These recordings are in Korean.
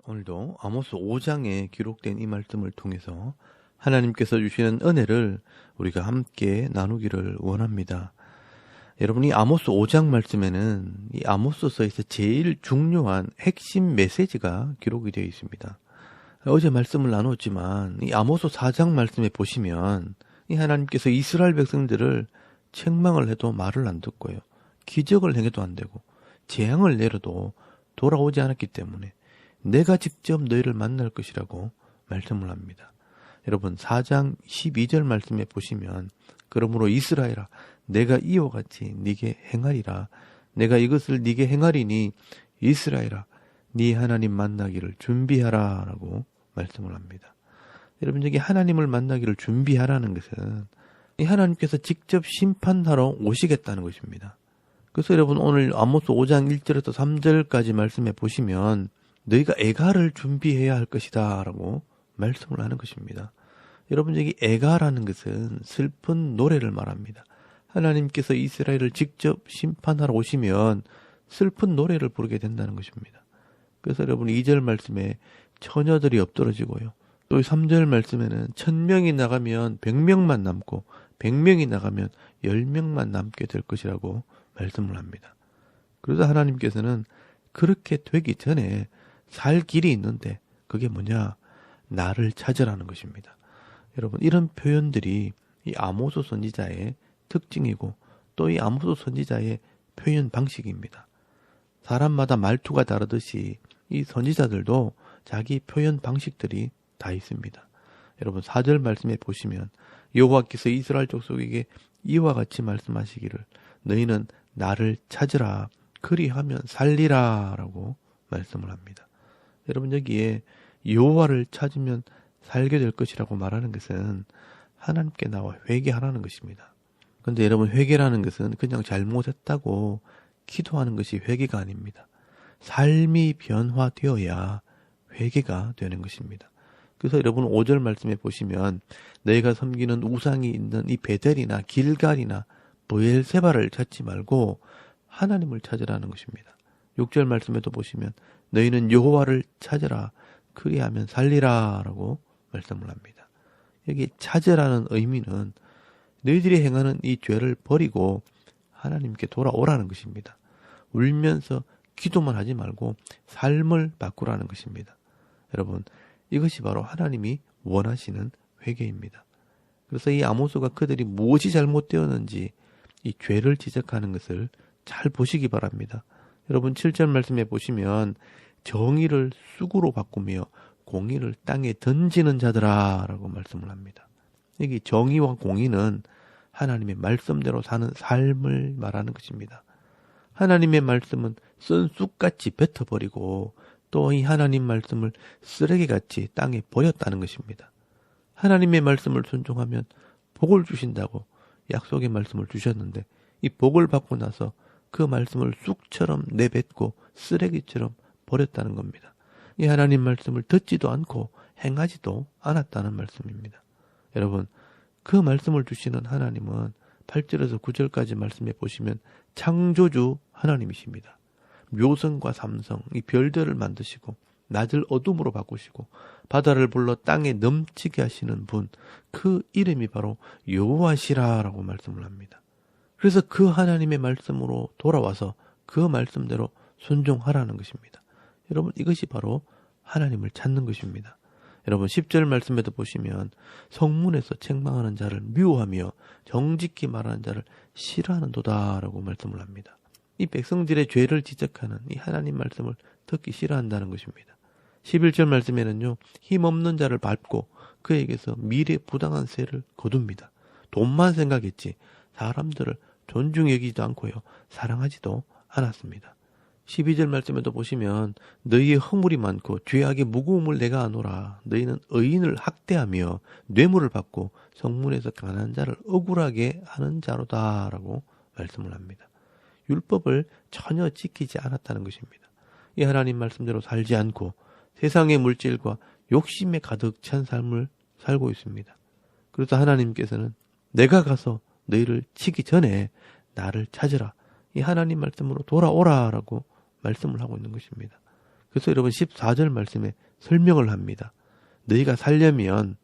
오늘도 아모스 5장에 기록된 이 말씀을 통해서 하나님께서 주시는 은혜를 우리가 함께 나누기를 원합니다. 여러분이 아모스 5장 말씀에는 이 아모스서에서 제일 중요한 핵심 메시지가 기록이 되어 있습니다. 어제 말씀을 나눴지만 이 아모스 4장 말씀에 보시면 이 하나님께서 이스라엘 백성들을 책망을 해도 말을 안 듣고요. 기적을 행해도 안 되고 재앙을 내려도 돌아오지 않았기 때문에 내가 직접 너희를 만날 것이라고 말씀을 합니다. 여러분 4장 12절 말씀에 보시면 그러므로 이스라엘아 내가 이와 같이 네게 행하리라. 내가 이것을 네게 행하리니 이스라엘아 네 하나님 만나기를 준비하라 라고 말씀을 합니다. 여러분 여기 하나님을 만나기를 준비하라는 것은 이 하나님께서 직접 심판하러 오시겠다는 것입니다. 그래서 여러분 오늘 아모스 5장 1절에서 3절까지 말씀해 보시면 너희가 애가를 준비해야 할 것이다 라고 말씀을 하는 것입니다. 여러분 여기 애가라는 것은 슬픈 노래를 말합니다. 하나님께서 이스라엘을 직접 심판하러 오시면 슬픈 노래를 부르게 된다는 것입니다. 그래서 여러분 2절 말씀에 처녀들이 엎드러지고요. 또 3절 말씀에는 1000명이 나가면 100명만 남고 100명이 나가면 10명만 남게 될 것이라고 말씀을 합니다. 그래서 하나님께서는 그렇게 되기 전에 살 길이 있는데 그게 뭐냐? 나를 찾으라는 것입니다. 여러분 이런 표현들이 이 아모스 선지자의 특징이고 또 이 아모스 선지자의 표현 방식입니다. 사람마다 말투가 다르듯이 이 선지자들도 자기 표현 방식들이 다 있습니다. 여러분 4절 말씀에 보시면 여호와께서 이스라엘 족속에게 이와 같이 말씀하시기를 너희는 나를 찾으라 그리하면 살리라 라고 말씀을 합니다. 여러분 여기에 여호와를 찾으면 살게 될 것이라고 말하는 것은 하나님께 나와 회개하라는 것입니다. 그런데 여러분 회개라는 것은 그냥 잘못했다고 기도하는 것이 회개가 아닙니다. 삶이 변화되어야 회개가 되는 것입니다. 그래서 여러분 5절 말씀에 보시면 너희가 섬기는 우상이 있는 이 베델이나 길갈이나 브엘세바를 찾지 말고 하나님을 찾으라는 것입니다. 6절 말씀에도 보시면 너희는 여호와를 찾으라 그리하면 살리라 라고 말씀을 합니다. 여기 찾으라는 의미는 너희들이 행하는 이 죄를 버리고 하나님께 돌아오라는 것입니다. 울면서 기도만 하지 말고 삶을 바꾸라는 것입니다. 여러분 이것이 바로 하나님이 원하시는 회개입니다. 그래서 이 아모스가 그들이 무엇이 잘못되었는지 이 죄를 지적하는 것을 잘 보시기 바랍니다. 여러분 7절 말씀에 보시면 정의를 쑥으로 바꾸며 공의를 땅에 던지는 자들아 라고 말씀을 합니다. 여기 정의와 공의는 하나님의 말씀대로 사는 삶을 말하는 것입니다. 하나님의 말씀은 쓴 쑥같이 뱉어버리고 또 이 하나님 말씀을 쓰레기같이 땅에 버렸다는 것입니다. 하나님의 말씀을 순종하면 복을 주신다고 약속의 말씀을 주셨는데 이 복을 받고 나서 그 말씀을 쑥처럼 내뱉고 쓰레기처럼 버렸다는 겁니다. 이 하나님 말씀을 듣지도 않고 행하지도 않았다는 말씀입니다. 여러분 그 말씀을 주시는 하나님은 8절에서 9절까지 말씀해 보시면 창조주 하나님이십니다. 묘성과 삼성, 이 별들을 만드시고 낮을 어둠으로 바꾸시고 바다를 불러 땅에 넘치게 하시는 분, 그 이름이 바로 여호와시라라고 말씀을 합니다. 그래서 그 하나님의 말씀으로 돌아와서 그 말씀대로 순종하라는 것입니다. 여러분 이것이 바로 하나님을 찾는 것입니다. 여러분 10절 말씀에도 보시면 성문에서 책망하는 자를 미워하며 정직히 말하는 자를 싫어하는도다라고 말씀을 합니다. 이 백성들의 죄를 지적하는 이 하나님 말씀을 듣기 싫어한다는 것입니다. 11절 말씀에는요, 힘없는 자를 밟고 그에게서 미래 부당한 세를 거둡니다. 돈만 생각했지 사람들을 존중히 여기지도 않고요, 사랑하지도 않았습니다. 12절 말씀에도 보시면 너희의 허물이 많고 죄악의 무거움을 내가 아노라. 너희는 의인을 학대하며 뇌물을 받고 성문에서 가난한 자를 억울하게 하는 자로다 라고 말씀을 합니다. 율법을 전혀 지키지 않았다는 것입니다. 이 하나님 말씀대로 살지 않고 세상의 물질과 욕심에 가득 찬 삶을 살고 있습니다. 그래서 하나님께서는 내가 가서 너희를 치기 전에 나를 찾으라. 이 하나님 말씀으로 돌아오라라고 말씀을 하고 있는 것입니다. 그래서 여러분 14절 말씀에 설명을 합니다. 너희가 살려면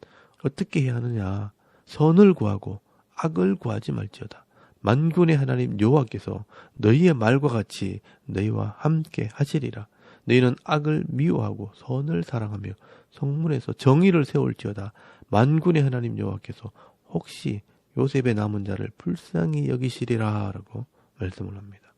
어떻게 해야 하느냐. 선을 구하고 악을 구하지 말지어다. 만군의 하나님 여호와께서 너희의 말과 같이 너희와 함께 하시리라. 너희는 악을 미워하고 선을 사랑하며 성문에서 정의를 세울지어다. 만군의 하나님 여호와께서 혹시 요셉의 남은 자를 불쌍히 여기시리라 라고 말씀을 합니다.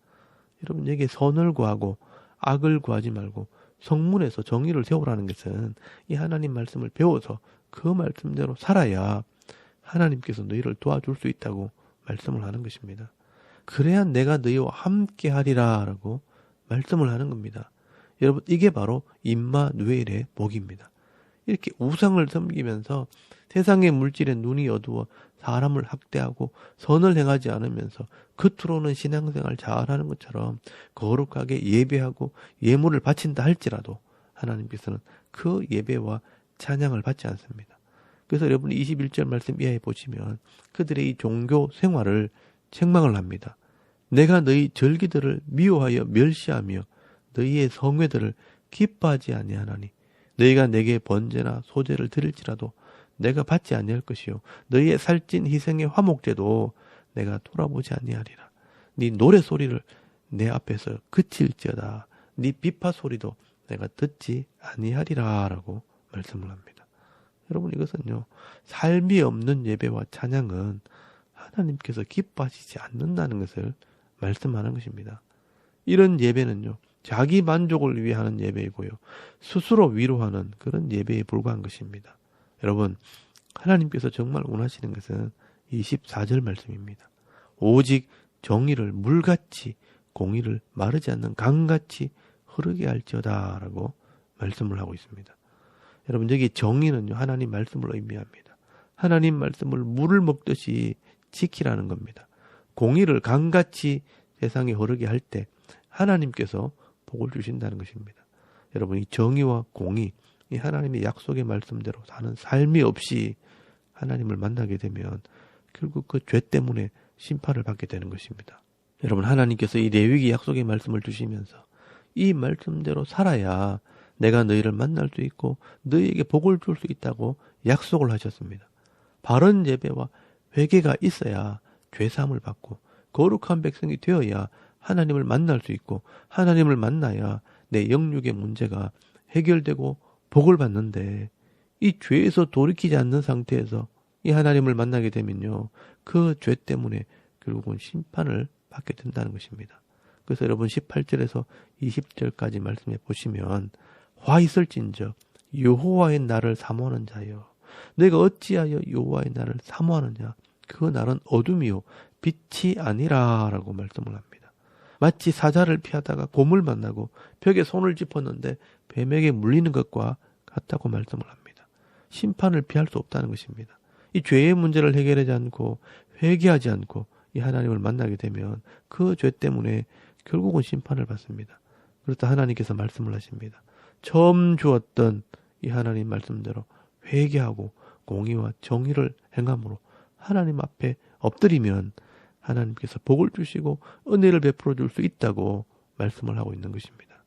여러분 여기에 선을 구하고 악을 구하지 말고 성문에서 정의를 세우라는 것은 이 하나님 말씀을 배워서 그 말씀대로 살아야 하나님께서 너희를 도와줄 수 있다고 말씀을 하는 것입니다. 그래야 내가 너희와 함께 하리라 라고 말씀을 하는 겁니다. 여러분 이게 바로 임마누엘의 복입니다. 이렇게 우상을 섬기면서 세상의 물질에 눈이 어두워 사람을 학대하고 선을 행하지 않으면서 겉으로는 신앙생활 잘하는 것처럼 거룩하게 예배하고 예물을 바친다 할지라도 하나님께서는 그 예배와 찬양을 받지 않습니다. 그래서 여러분이 21절 말씀 이하에 보시면 그들의 이 종교 생활을 책망을 합니다. 내가 너희 절기들을 미워하여 멸시하며 너희의 성회들을 기뻐하지 아니하나니 너희가 내게 번제나 소제를 드릴지라도 내가 받지 아니할 것이요 너희의 살찐 희생의 화목제도 내가 돌아보지 아니하리라. 네 노래소리를 내 앞에서 그칠지어다. 네 비파 소리도 내가 듣지 아니하리라 라고 말씀을 합니다. 여러분 이것은요 삶이 없는 예배와 찬양은 하나님께서 기뻐하시지 않는다는 것을 말씀하는 것입니다. 이런 예배는요 자기 만족을 위해 하는 예배이고요 스스로 위로하는 그런 예배에 불과한 것입니다. 여러분 하나님께서 정말 원하시는 것은 24절 말씀입니다. 오직 정의를 물같이 공의를 마르지 않는 강같이 흐르게 할지어다 라고 말씀을 하고 있습니다. 여러분 여기 정의는요 하나님 말씀을 의미합니다. 하나님 말씀을 물을 먹듯이 지키라는 겁니다. 공의를 강같이 세상에 흐르게 할 때 하나님께서 복을 주신다는 것입니다. 여러분 이 정의와 공의 이 하나님의 약속의 말씀대로 사는 삶이 없이 하나님을 만나게 되면 결국 그 죄 때문에 심판을 받게 되는 것입니다. 여러분 하나님께서 이 레위기 약속의 말씀을 주시면서 이 말씀대로 살아야 내가 너희를 만날 수 있고 너희에게 복을 줄 수 있다고 약속을 하셨습니다. 바른 예배와 회개가 있어야 죄사함을 받고 거룩한 백성이 되어야 하나님을 만날 수 있고 하나님을 만나야 내 영육의 문제가 해결되고 복을 받는데 이 죄에서 돌이키지 않는 상태에서 이 하나님을 만나게 되면요 그 죄 때문에 결국은 심판을 받게 된다는 것입니다. 그래서 여러분 18절에서 20절까지 말씀해 보시면 화 있을진저 여호와의 날을 사모하는 자여 내가 어찌하여 여호와의 날을 사모하느냐 그 날은 어둠이요 빛이 아니라 라고 말씀을 합니다. 마치 사자를 피하다가 곰을 만나고 벽에 손을 짚었는데 뱀에게 물리는 것과 같다고 말씀을 합니다. 심판을 피할 수 없다는 것입니다. 이 죄의 문제를 해결하지 않고 회개하지 않고 이 하나님을 만나게 되면 그 죄 때문에 결국은 심판을 받습니다. 그렇다 하나님께서 말씀을 하십니다. 처음 주었던 이 하나님 말씀대로 회개하고 공의와 정의를 행함으로 하나님 앞에 엎드리면 하나님께서 복을 주시고 은혜를 베풀어 줄 수 있다고 말씀을 하고 있는 것입니다.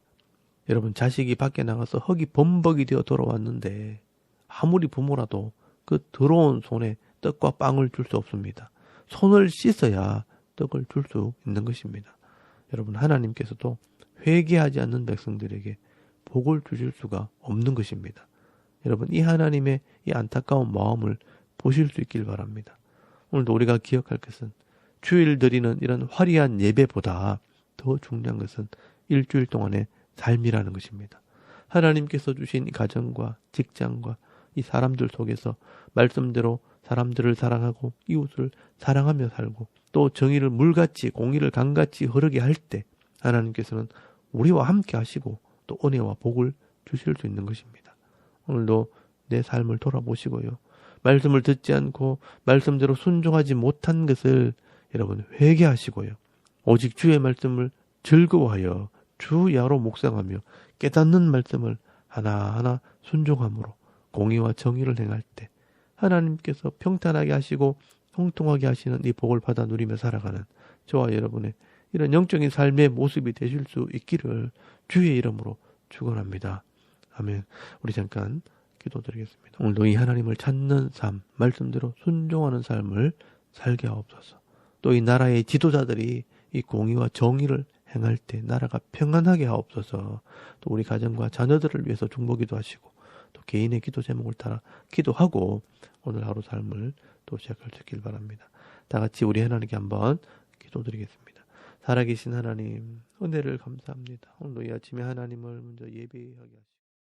여러분 자식이 밖에 나가서 흙이 범벅이 되어 돌아왔는데 아무리 부모라도 그 더러운 손에 떡과 빵을 줄 수 없습니다. 손을 씻어야 떡을 줄 수 있는 것입니다. 여러분 하나님께서도 회개하지 않는 백성들에게 복을 주실 수가 없는 것입니다. 여러분 이 하나님의 이 안타까운 마음을 보실 수 있길 바랍니다. 오늘도 우리가 기억할 것은 주일 드리는 이런 화려한 예배보다 더 중요한 것은 일주일 동안의 삶이라는 것입니다. 하나님께서 주신 가정과 직장과 이 사람들 속에서 말씀대로 사람들을 사랑하고 이웃을 사랑하며 살고 또 정의를 물같이 공의를 강같이 흐르게 할 때 하나님께서는 우리와 함께 하시고 또 은혜와 복을 주실 수 있는 것입니다. 오늘도 내 삶을 돌아보시고요. 말씀을 듣지 않고 말씀대로 순종하지 못한 것을 여러분 회개하시고요. 오직 주의 말씀을 즐거워하여 주 야로 묵상하며 깨닫는 말씀을 하나하나 순종함으로 공의와 정의를 행할 때 하나님께서 평탄하게 하시고 형통하게 하시는 이 복을 받아 누리며 살아가는 저와 여러분의 이런 영적인 삶의 모습이 되실 수 있기를 주의 이름으로 축원합니다. 아멘. 우리 잠깐 기도드리겠습니다. 오늘도 이 하나님을 찾는 삶, 말씀대로 순종하는 삶을 살게 하옵소서. 또 이 나라의 지도자들이 이 공의와 정의를 행할 때 나라가 평안하게 하옵소서. 또 우리 가정과 자녀들을 위해서 중보기도 하시고 또 개인의 기도 제목을 따라 기도하고 오늘 하루 삶을 또 시작할 수 있길 바랍니다. 다 같이 우리 하나님께 한번 기도드리겠습니다. 살아계신 하나님, 은혜를 감사합니다. 오늘도 이 아침에 하나님을 먼저 예배하게 하시고